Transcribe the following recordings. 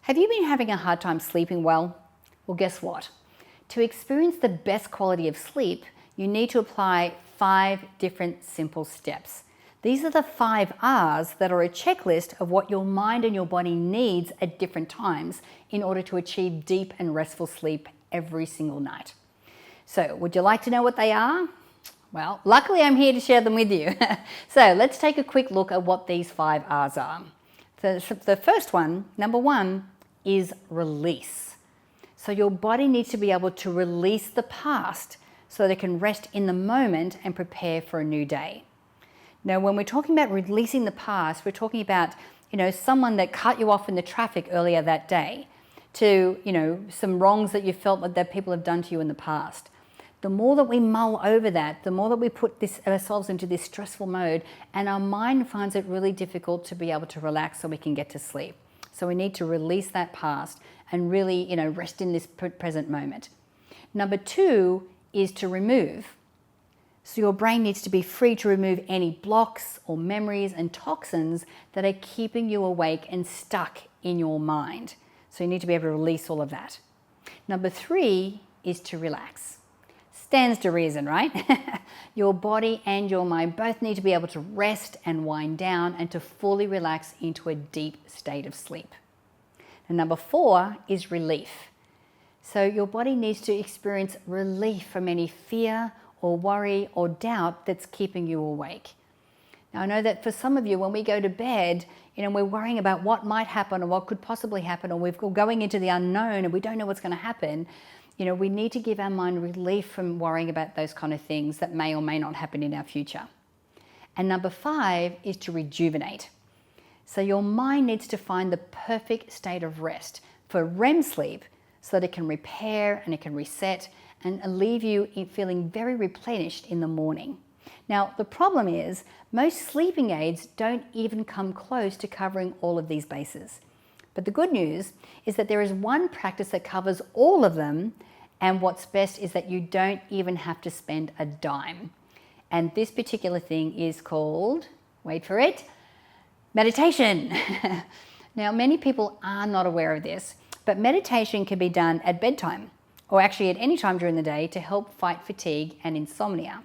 Have you been having a hard time sleeping well? Well, guess what? To experience the best quality of sleep, you need to apply 5 different simple steps. These are the 5 R's that are a checklist of what your mind and your body needs at different times in order to achieve deep and restful sleep every single night. So, would you like to know what they are? Well, luckily I'm here to share them with you. So let's take a quick look at what these 5 R's are. So the first one, number 1, is release. So your body needs to be able to release the past so that it can rest in the moment and prepare for a new day. Now, when we're talking about releasing the past, we're talking about, someone that cut you off in the traffic earlier that day, to, some wrongs that you felt that people have done to you in the past. The more that we mull over that, the more that we put ourselves into this stressful mode, and our mind finds it really difficult to be able to relax so we can get to sleep. So we need to release that past and really, rest in this present moment. Number 2 is to remove. So your brain needs to be free to remove any blocks or memories and toxins that are keeping you awake and stuck in your mind. So you need to be able to release all of that. Number 3 is to relax. Stands to reason, right? Your body and your mind both need to be able to rest and wind down and to fully relax into a deep state of sleep. And number 4 is relief. So your body needs to experience relief from any fear or worry or doubt that's keeping you awake. Now, I know that for some of you, when we go to bed, we're worrying about what might happen or what could possibly happen, or we're going into the unknown and we don't know what's going to happen. We need to give our mind relief from worrying about those kind of things that may or may not happen in our future. And number 5 is to rejuvenate. So your mind needs to find the perfect state of rest for REM sleep so that it can repair and it can reset and leave you feeling very replenished in the morning. Now, the problem is most sleeping aids don't even come close to covering all of these bases. But the good news is that there is one practice that covers all of them, and what's best is that you don't even have to spend a dime. And this particular thing is called, wait for it, meditation. Now, many people are not aware of this, but meditation can be done at bedtime, or actually at any time during the day, to help fight fatigue and insomnia.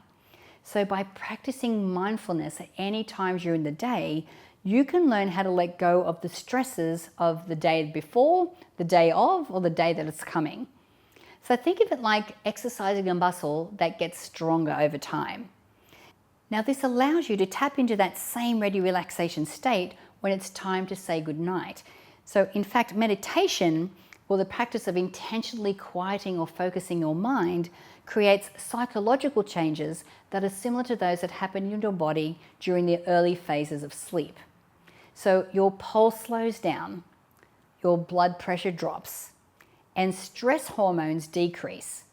So by practicing mindfulness at any time during the day, you can learn how to let go of the stresses of the day before, the day of, or the day that it's coming. So think of it like exercising a muscle that gets stronger over time. Now, this allows you to tap into that same ready relaxation state when it's time to say goodnight. So in fact, meditation, or the practice of intentionally quieting or focusing your mind, creates psychological changes that are similar to those that happen in your body during the early phases of sleep. So your pulse slows down, your blood pressure drops, and stress hormones decrease.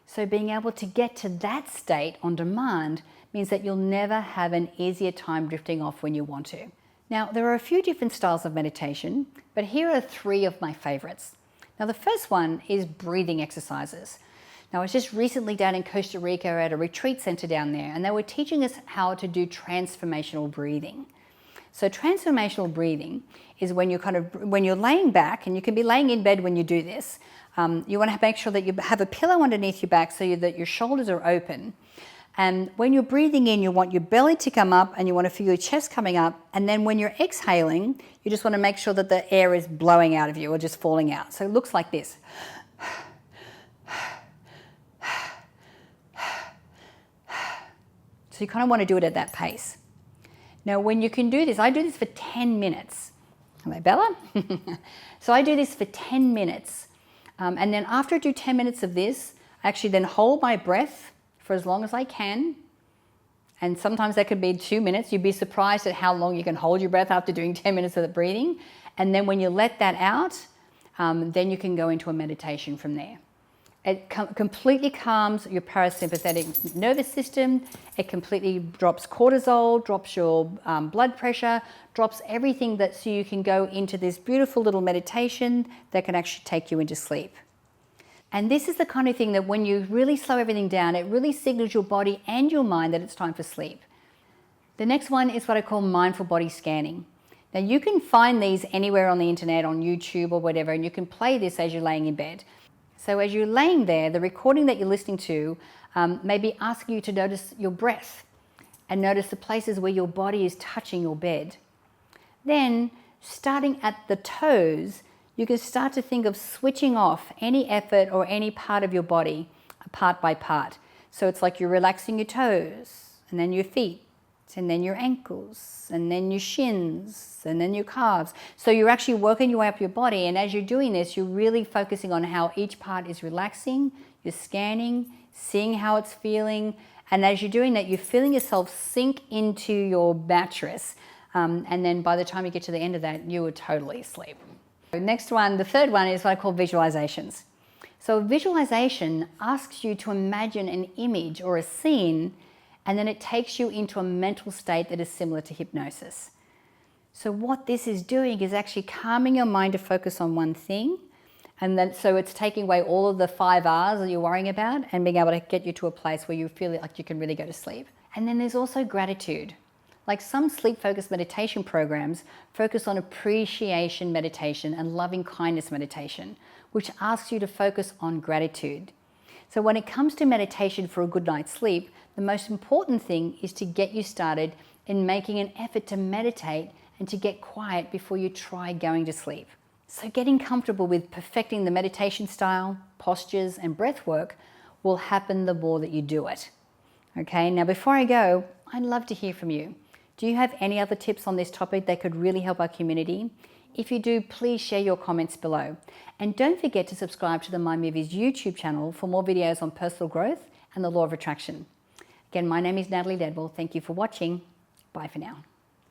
So being able to get to that state on demand means that you'll never have an easier time drifting off when you want to. Now, there are a few different styles of meditation, but here are 3 of my favorites. Now, the first one is breathing exercises. Now, I was just recently down in Costa Rica at a retreat center down there, and they were teaching us how to do transformational breathing. So transformational breathing is when you're laying back, and you can be laying in bed when you do this. You want to make sure that you have a pillow underneath your back so that your shoulders are open. And when you're breathing in, you want your belly to come up and you want to feel your chest coming up. And then when you're exhaling, you just want to make sure that the air is blowing out of you or just falling out. So it looks like this. So you kind of want to do it at that pace. Now, when you can do this, I do this for 10 minutes. Hello, Bella. So I do this for 10 minutes. And then after I do 10 minutes of this, I actually then hold my breath for as long as I can. And sometimes that could be 2 minutes. You'd be surprised at how long you can hold your breath after doing 10 minutes of the breathing. And then when you let that out, then you can go into a meditation from there. It completely calms your parasympathetic nervous system. It completely drops cortisol, drops your blood pressure, drops everything so you can go into this beautiful little meditation that can actually take you into sleep. And this is the kind of thing that when you really slow everything down, it really signals your body and your mind that it's time for sleep. The next one is what I call mindful body scanning. Now you can find these anywhere on the internet, on YouTube or whatever, and you can play this as you're laying in bed. So as you're laying there, the recording that you're listening to may be asking you to notice your breath and notice the places where your body is touching your bed. Then, starting at the toes, you can start to think of switching off any effort or any part of your body, part by part. So it's like you're relaxing your toes, and then your feet, and then your ankles, and then your shins, and then your calves. So you're actually working your way up your body, and as you're doing this, you're really focusing on how each part is relaxing, you're scanning, seeing how it's feeling, and as you're doing that, you're feeling yourself sink into your mattress. And then by the time you get to the end of that, you are totally asleep. Next one, the third one is what I call visualizations. So visualization asks you to imagine an image or a scene, and then it takes you into a mental state that is similar to hypnosis. So what this is doing is actually calming your mind to focus on one thing, and then so it's taking away all of the 5 R's that you're worrying about and being able to get you to a place where you feel like you can really go to sleep. And then there's also gratitude. Like some sleep-focused meditation programs focus on appreciation meditation and loving kindness meditation, which asks you to focus on gratitude. So when it comes to meditation for a good night's sleep, the most important thing is to get you started in making an effort to meditate and to get quiet before you try going to sleep. So getting comfortable with perfecting the meditation style, postures, and breath work will happen the more that you do it. Okay, now before I go, I'd love to hear from you. Do you have any other tips on this topic that could really help our community? If you do, please share your comments below. And don't forget to subscribe to the My Movies YouTube channel for more videos on personal growth and the law of attraction. Again, my name is Natalie Ledwell. Thank you for watching. Bye for now.